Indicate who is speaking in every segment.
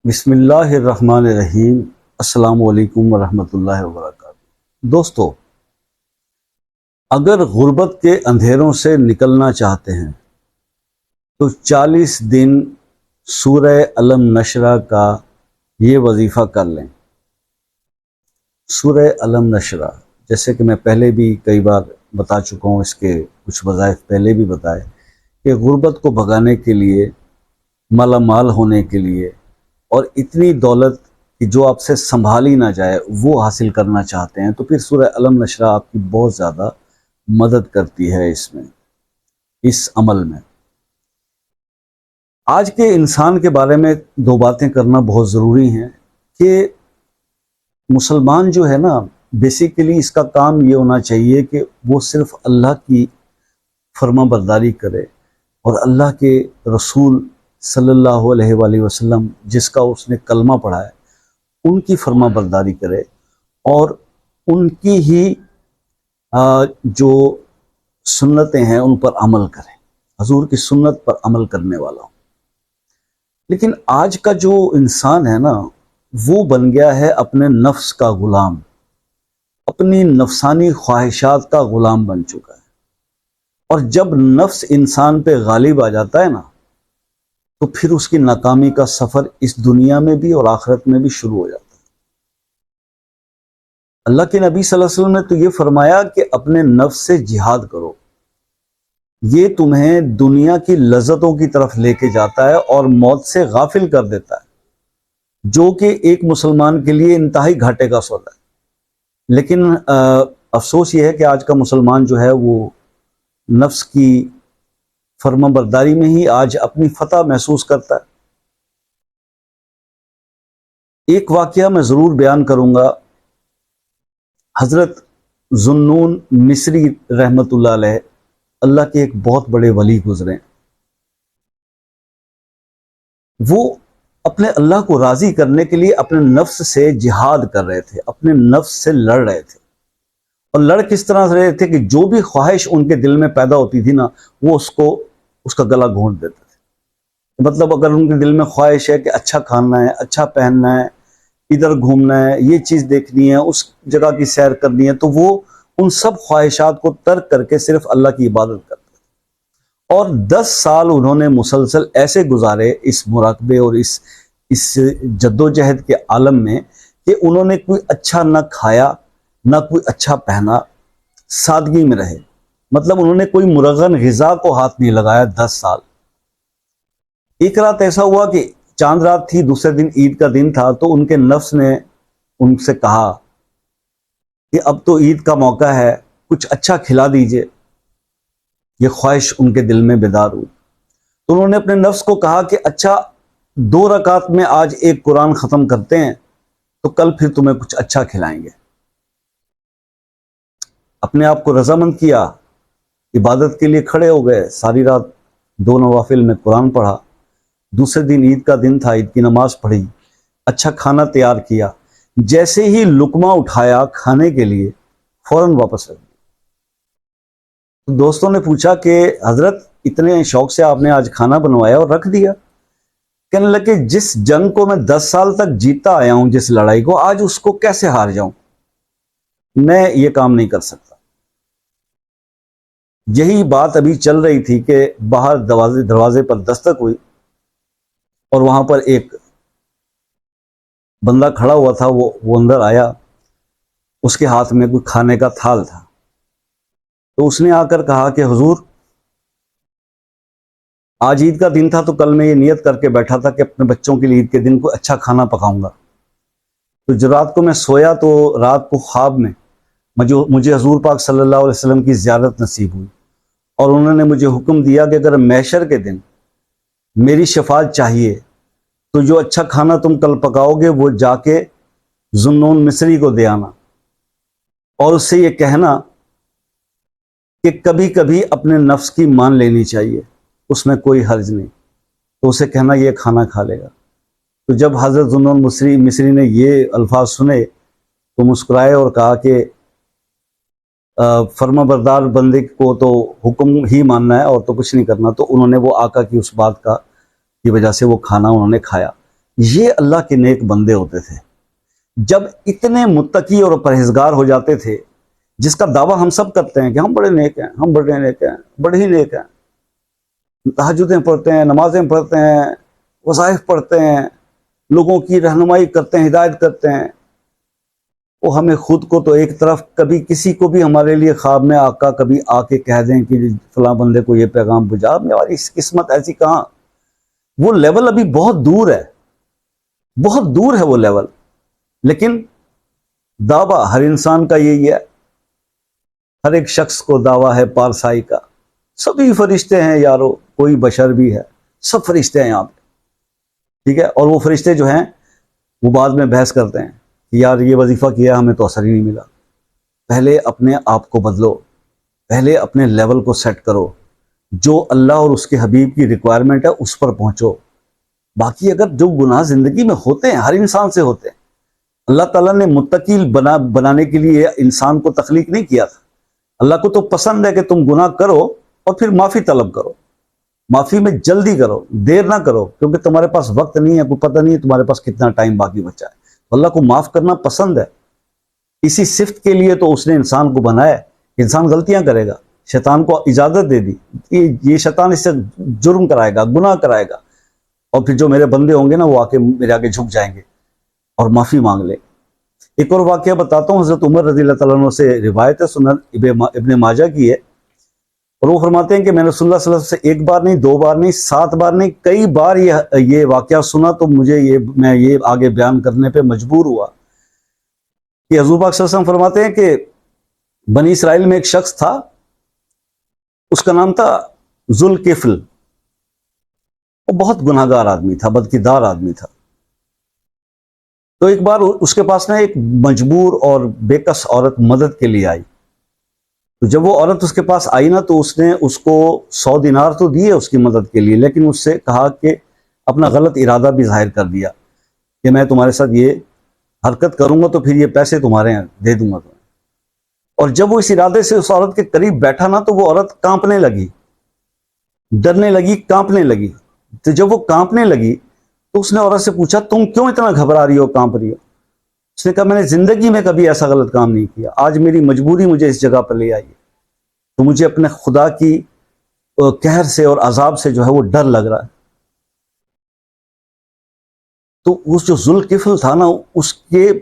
Speaker 1: بسم اللہ الرحمن الرحیم۔ السلام علیکم ورحمۃ اللہ وبرکاتہ۔ دوستو، اگر غربت کے اندھیروں سے نکلنا چاہتے ہیں تو 40 دن سورہ علم نشرہ کا یہ وظیفہ کر لیں۔ سورہ علم نشرہ جیسے کہ میں پہلے بھی کئی بار بتا چکا ہوں، اس کے کچھ وظائف پہلے بھی بتائے کہ غربت کو بھگانے کے لیے، مالا مال ہونے کے لیے، اور اتنی دولت کہ جو آپ سے سنبھالی نہ جائے وہ حاصل کرنا چاہتے ہیں تو پھر سورہ علم نشرہ آپ کی بہت زیادہ مدد کرتی ہے اس عمل میں۔ آج کے انسان کے بارے میں دو باتیں کرنا بہت ضروری ہیں کہ مسلمان جو ہے نا، بیسیکلی اس کا کام یہ ہونا چاہیے کہ وہ صرف اللہ کی فرما برداری کرے اور اللہ کے رسول صلی اللہ علیہ وآلہ وسلم جس کا اس نے کلمہ پڑھا ہے ان کی فرما برداری کرے اور ان کی ہی جو سنتیں ہیں ان پر عمل کرے، حضور کی سنت پر عمل کرنے والا ہوں۔ لیکن آج کا جو انسان ہے نا، وہ بن گیا ہے اپنے نفس کا غلام، اپنی نفسانی خواہشات کا غلام بن چکا ہے، اور جب نفس انسان پہ غالب آ جاتا ہے نا تو پھر اس کی ناکامی کا سفر اس دنیا میں بھی اور آخرت میں بھی شروع ہو جاتا ہے۔ اللہ کے نبی صلی اللہ علیہ وسلم نے تو یہ فرمایا کہ اپنے نفس سے جہاد کرو، یہ تمہیں دنیا کی لذتوں کی طرف لے کے جاتا ہے اور موت سے غافل کر دیتا ہے، جو کہ ایک مسلمان کے لیے انتہائی گھاٹے کا سودا ہے۔ لیکن افسوس یہ ہے کہ آج کا مسلمان جو ہے وہ نفس کی فرما برداری میں ہی آج اپنی فتح محسوس کرتا ہے۔ ایک واقعہ میں ضرور بیان کروں گا۔ حضرت ذوالنون مصری رحمۃ اللہ علیہ، اللہ کے ایک بہت بڑے ولی گزرے، وہ اپنے اللہ کو راضی کرنے کے لیے اپنے نفس سے جہاد کر رہے تھے، اپنے نفس سے لڑ رہے تھے، اور لڑ کس طرح سے رہے تھے کہ جو بھی خواہش ان کے دل میں پیدا ہوتی تھی نا، وہ اس کا گلا گھونٹ دیتے تھے۔ مطلب اگر ان کے دل میں خواہش ہے کہ اچھا کھانا ہے، اچھا پہننا ہے، ادھر گھومنا ہے، یہ چیز دیکھنی ہے، اس جگہ کی سیر کرنی ہے، تو وہ ان سب خواہشات کو ترک کر کے صرف اللہ کی عبادت کرتے تھے۔ اور 10 سال انہوں نے مسلسل ایسے گزارے اس مراقبے اور اس جدوجہد کے عالم میں کہ انہوں نے کوئی اچھا نہ کھایا نہ کوئی اچھا پہنا، سادگی میں رہے۔ مطلب انہوں نے کوئی مرغن غذا کو ہاتھ نہیں لگایا 10 سال۔ ایک رات ایسا ہوا کہ چاند رات تھی، دوسرے دن عید کا دن تھا، تو ان کے نفس نے ان سے کہا کہ اب تو عید کا موقع ہے، کچھ اچھا کھلا دیجئے۔ یہ خواہش ان کے دل میں بیدار ہوئی تو انہوں نے اپنے نفس کو کہا کہ اچھا 2 رکعت میں آج ایک قرآن ختم کرتے ہیں تو کل پھر تمہیں کچھ اچھا کھلائیں گے۔ اپنے آپ کو رضامند کیا، عبادت کے لیے کھڑے ہو گئے، ساری رات 2 نوافل میں قرآن پڑھا، دوسرے دن عید کا دن تھا، عید کی نماز پڑھی، اچھا کھانا تیار کیا، جیسے ہی لقمہ اٹھایا کھانے کے لیے فوراً واپس رکھ دیا۔ تو دوستوں نے پوچھا کہ حضرت اتنے شوق سے آپ نے آج کھانا بنوایا اور رکھ دیا؟ کہنے لگے جس جنگ کو میں 10 سال تک جیتا آیا ہوں، جس لڑائی کو، آج اس کو کیسے ہار جاؤں؟ میں یہ کام نہیں کر سکتا۔ یہی بات ابھی چل رہی تھی کہ باہر دروازے پر دستک ہوئی اور وہاں پر ایک بندہ کھڑا ہوا تھا، وہ اندر آیا، اس کے ہاتھ میں کوئی کھانے کا تھال تھا، تو اس نے آ کر کہا کہ حضور آج عید کا دن تھا تو کل میں یہ نیت کر کے بیٹھا تھا کہ اپنے بچوں کے لیے عید کے دن کو اچھا کھانا پکاؤں گا، تو جو رات کو میں سویا تو رات کو خواب میں مجھے حضور پاک صلی اللہ علیہ وسلم کی زیارت نصیب ہوئی، اور انہوں نے مجھے حکم دیا کہ اگر محشر کے دن میری شفاعت چاہیے تو جو اچھا کھانا تم کل پکاؤ گے وہ جا کے ذوالنون مصری کو دے آنا، اور اس سے یہ کہنا کہ کبھی کبھی اپنے نفس کی مان لینی چاہیے، اس میں کوئی حرج نہیں، تو اسے کہنا یہ کھانا کھا لے گا۔ تو جب حضرت ذوالنون مصری نے یہ الفاظ سنے تو مسکرائے اور کہا کہ فرما بردار بندے کو تو حکم ہی ماننا ہے اور تو کچھ نہیں کرنا۔ تو انہوں نے وہ آقا کی اس بات کی وجہ سے وہ کھانا انہوں نے کھایا۔ یہ اللہ کے نیک بندے ہوتے تھے. جب اتنے متقی اور پرہیزگار ہو جاتے تھے، جس کا دعویٰ ہم سب کرتے ہیں کہ ہم بڑے نیک ہیں، ہم بڑے نیک ہیں، بڑے ہی نیک ہیں، تہجدیں پڑھتے ہیں، نمازیں پڑھتے ہیں، وظائف پڑھتے ہیں، لوگوں کی رہنمائی کرتے ہیں، ہدایت کرتے ہیں، وہ ہمیں خود کو تو ایک طرف، کبھی کسی کو بھی ہمارے لیے خواب میں آقا کبھی آ کے کہہ دیں کہ فلاں بندے کو یہ پیغام پہنچا، ہماری قسمت ایسی کہاں. وہ لیول ابھی بہت دور ہے، بہت دور ہے وہ لیول. لیکن دعویٰ ہر انسان کا یہی ہے، ہر ایک شخص کو دعویٰ ہے پارسائی کا. سبھی فرشتے ہیں یارو، کوئی بشر بھی ہے، سب فرشتے ہیں یہاں پہ، ٹھیک ہے. اور وہ فرشتے جو ہیں وہ بعد میں بحث کرتے ہیں کہ یار یہ وظیفہ کیا ہمیں تو اثر ہی نہیں ملا. پہلے اپنے آپ کو بدلو، پہلے اپنے لیول کو سیٹ کرو، جو اللہ اور اس کے حبیب کی ریکوائرمنٹ ہے اس پر پہنچو. باقی اگر جو گناہ زندگی میں ہوتے ہیں، ہر انسان سے ہوتے ہیں. اللہ تعالیٰ نے متقی بنانے کے لیے انسان کو تخلیق نہیں کیا تھا. اللہ کو تو پسند ہے کہ تم گناہ کرو اور پھر معافی طلب کرو. معافی میں جلدی کرو، دیر نہ کرو، کیونکہ تمہارے پاس وقت نہیں ہے، کوئی پتہ نہیں ہے تمہارے پاس کتنا ٹائم باقی بچا ہے. اللہ کو معاف کرنا پسند ہے. اسی صفت کے لیے تو اس نے انسان کو بنایا ہے. انسان غلطیاں کرے گا، شیطان کو اجازت دے دی کہ یہ شیطان اس سے جرم کرائے گا، گناہ کرائے گا، اور پھر جو میرے بندے ہوں گے نا وہ آ کے میرے آگے جھک جائیں گے اور معافی مانگ لے. ایک اور واقعہ بتاتا ہوں، حضرت عمر رضی اللہ تعالیٰ عنہ سے روایت ہے، سنن ابن ماجہ کی ہے، اور وہ فرماتے ہیں کہ میں نے رسول اللہ صلی اللہ علیہ وسلم سے ایک بار نہیں، دو بار نہیں، 7 بار نہیں، کئی بار یہ واقعہ سنا تو مجھے میں یہ آگے بیان کرنے پہ مجبور ہوا کہ حضور پاک صلی اللہ علیہ وسلم فرماتے ہیں کہ بنی اسرائیل میں ایک شخص تھا، اس کا نام تھا ذوالکفل. وہ بہت گناہ گار آدمی تھا، بدکردار آدمی تھا. تو ایک بار اس کے پاس نا ایک مجبور اور بے کس عورت مدد کے لیے آئی. تو جب وہ عورت اس کے پاس آئی نا تو اس نے اس کو 100 دینار تو دیے اس کی مدد کے لیے، لیکن اس سے کہا کہ اپنا غلط ارادہ بھی ظاہر کر دیا کہ میں تمہارے ساتھ یہ حرکت کروں گا تو پھر یہ پیسے تمہارے ہیں، دے دوں گا تمہیں. اور جب وہ اس ارادے سے اس عورت کے قریب بیٹھا نا تو وہ عورت کانپنے لگی، ڈرنے لگی، کانپنے لگی. تو جب وہ کانپنے لگی تو اس نے عورت سے پوچھا تم کیوں اتنا گھبرا رہی ہو، کانپ رہی ہو؟ اس نے کہا میں نے زندگی میں کبھی ایسا غلط کام نہیں کیا، آج میری مجبوری مجھے اس جگہ پر لے آئی ہے، تو مجھے اپنے خدا کی قہر سے اور عذاب سے جو ہے وہ ڈر لگ رہا ہے. تو اس جو ذوالکفل تھا نا، اس کے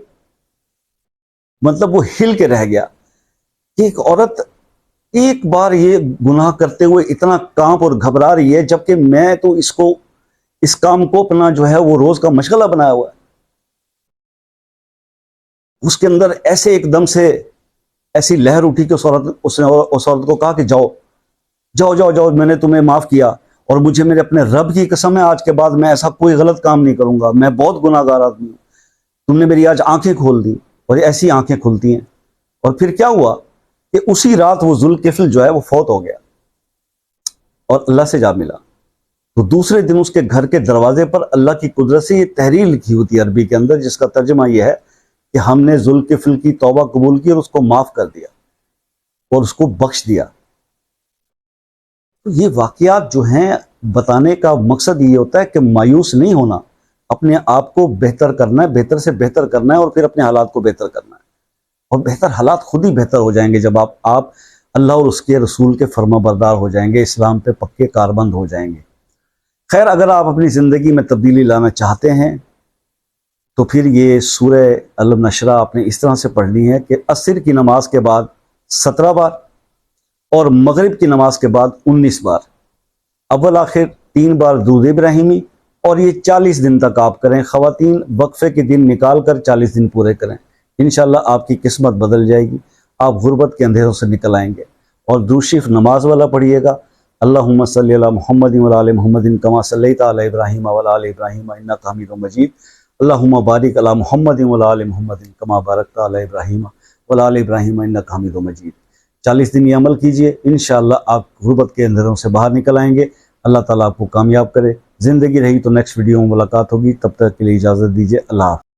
Speaker 1: مطلب وہ ہل کے رہ گیا کہ ایک عورت ایک بار یہ گناہ کرتے ہوئے اتنا کانپ اور گھبرا رہی ہے، جبکہ میں تو اس کام کو اپنا جو ہے وہ روز کا مشغلہ بنایا ہوا ہے. اس کے اندر ایسے ایک دم سے ایسی لہر اٹھی کہ اس نے اس عورت کو کہا کہ جاؤ جاؤ جاؤ جاؤ، میں نے تمہیں معاف کیا، اور مجھے میرے اپنے رب کی قسم ہے آج کے بعد میں ایسا کوئی غلط کام نہیں کروں گا، میں بہت گناہ گار آدمی ہوں، تم نے میری آج آنکھیں کھول دی. اور ایسی آنکھیں کھلتی ہیں. اور پھر کیا ہوا کہ اسی رات وہ ذوالکفل جو ہے وہ فوت ہو گیا اور اللہ سے جا ملا. تو دوسرے دن اس کے گھر کے دروازے پر اللہ کی قدرت سے یہ تحریر لکھی ہوتی ہے عربی کے اندر، جس کا ترجمہ یہ ہے کہ ہم نے ذوالکفل کی توبہ قبول کی اور اس کو معاف کر دیا اور اس کو بخش دیا. تو یہ واقعات جو ہیں بتانے کا مقصد یہ ہوتا ہے کہ مایوس نہیں ہونا، اپنے آپ کو بہتر کرنا ہے، بہتر سے بہتر کرنا ہے، اور پھر اپنے حالات کو بہتر کرنا ہے. اور بہتر حالات خود ہی بہتر ہو جائیں گے جب آپ اللہ اور اس کے رسول کے فرما بردار ہو جائیں گے، اسلام پہ پکے کاربند ہو جائیں گے. خیر، اگر آپ اپنی زندگی میں تبدیلی لانا چاہتے ہیں تو پھر یہ سورہ علم نشرہ آپ نے اس طرح سے پڑھنی ہے کہ عصر کی نماز کے بعد 17 بار اور مغرب کی نماز کے بعد 19 بار، اول آخر 3 بار درود ابراہیمی، اور یہ 40 دن تک آپ کریں. خواتین وقفے کے دن نکال کر 40 دن پورے کریں، انشاءاللہ آپ کی قسمت بدل جائے گی، آپ غربت کے اندھیروں سے نکل آئیں گے. اور درود شریف نماز والا پڑھیے گا، اللہم صلی علی محمد و علی محمد کما صلیت علی ابراہیم و علی ابراہیم انک حمید مجید، اللہم بارک علی محمد و علی محمد کما بارکت علی ابراہیم و علی ابراہیم انک حمید مجید. 40 دن یہ عمل کیجئے، انشاءاللہ آپ غربت کے اندھیروں سے باہر نکل آئیں گے. اللہ تعالیٰ آپ کو کامیاب کرے. زندگی رہی تو نیکسٹ ویڈیو میں ملاقات ہوگی، تب تک کے لیے اجازت دیجیے. اللہ حافظ.